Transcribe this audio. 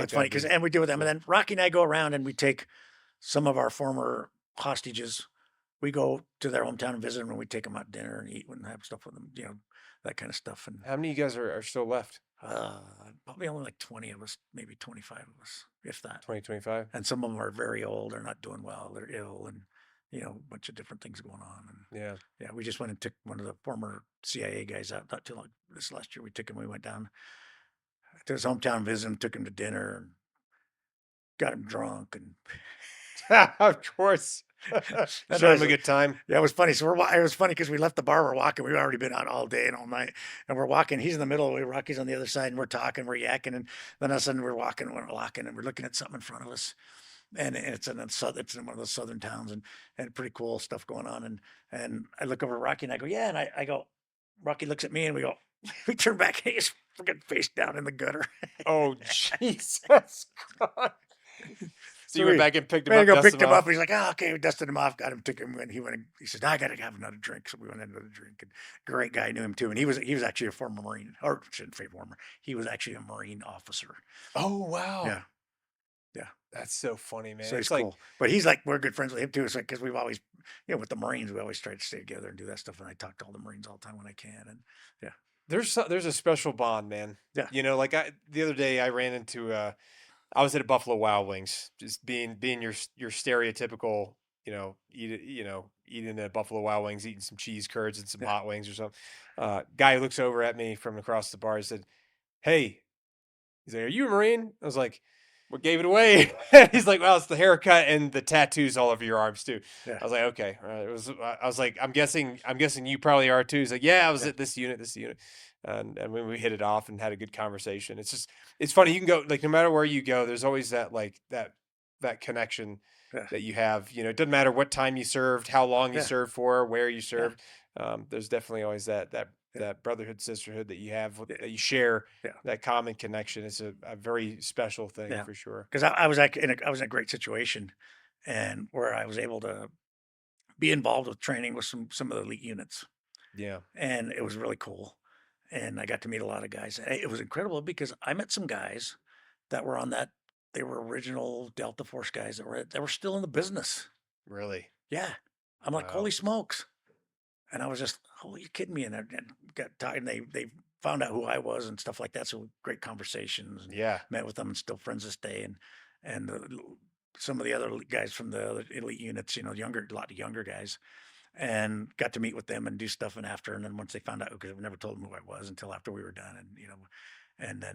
it's funny because and we do with them, and cool. then Rocky and I go around and we take some of our former hostages. We go to their hometown and visit them, and we take them out to dinner and eat and have stuff with them, that kind of stuff. And How many of you guys are still left? uh, probably only like 20 of us, maybe 25 of us, if that. 2025. And some of them are very old, they're not doing well, they're ill, and a bunch of different things going on. And Yeah. yeah, we just went and took one of the former CIA guys out not too long this last year. We took him, we went down to his hometown, visit him, took him to dinner, and got him drunk. And Of course. and Showed him a good time. yeah, it was funny. So it was funny because we left the bar, we're walking, we've already been out all day and all night, and we're walking. He's in the middle, Rocky's on the other side, and we're talking, we're yakking, and then all of a sudden we're walking, and we're looking at something in front of us, and it's it's in one of those southern towns, and pretty cool stuff going on. And I look over at Rocky and I go, yeah, and I go, Rocky looks at me and we go, we turn back and he's freaking face down in the gutter. Oh, Jesus Christ. So you went back and picked him We up, go dusted picked him up. off? He's like, oh, okay, we dusted him off, got him, took him, and he went. He said, I got to have another drink. So we went and had another drink. And great guy, knew him too, and he was actually a former Marine, or shouldn't say former. He was actually a Marine officer. Oh, wow. Yeah, yeah. That's so funny, man. So he's It's like, cool, but he's like we're good friends with him too. It's like because we've always, with the Marines, we always try to stay together and do that stuff. And I talk to all the Marines all the time when I can. And yeah, there's a special bond, man. yeah, Like the other day I ran into I was at a Buffalo Wild Wings, just being your stereotypical, eating the Buffalo Wild Wings, eating some cheese curds and some yeah, hot wings or something. Guy looks over at me from across the bar and said, "Hey," he's like, "Are you a Marine?" I was like, "What gave it away?" He's like, "Well, it's the haircut and the tattoos all over your arms too." yeah, I was like, "Okay." I was like, I'm guessing you probably are too." He's like, "Yeah, I was yeah, at this unit," and when we hit it off and had a good conversation, it's funny. You can go like no matter where you go, there's always that like that connection yeah, that you have. It doesn't matter what time you served, how long you yeah, served for, where you yeah, served. There's definitely always that yeah, that brotherhood, sisterhood that you have, yeah, that you share, yeah, that common connection. It's a very special thing yeah. for sure. Because I was like I was in a great situation, and where I was able to be involved with training with some of the elite units, Yeah. and it was really cool. And I got to meet a lot of guys. It was incredible because I met some guys that were on that. They were original Delta Force guys that were still in the business. Really? Yeah, I'm like, Wow. holy smokes! And I was just, oh, you kidding me? And got tired. And they found out who I was and stuff like that. So great conversations, and Yeah. met with them and still friends this day. And some of the other guys from the other elite units, a lot of younger guys, and got to meet with them and do stuff. And then once they found out, because I never told them who I was until after we were done, and then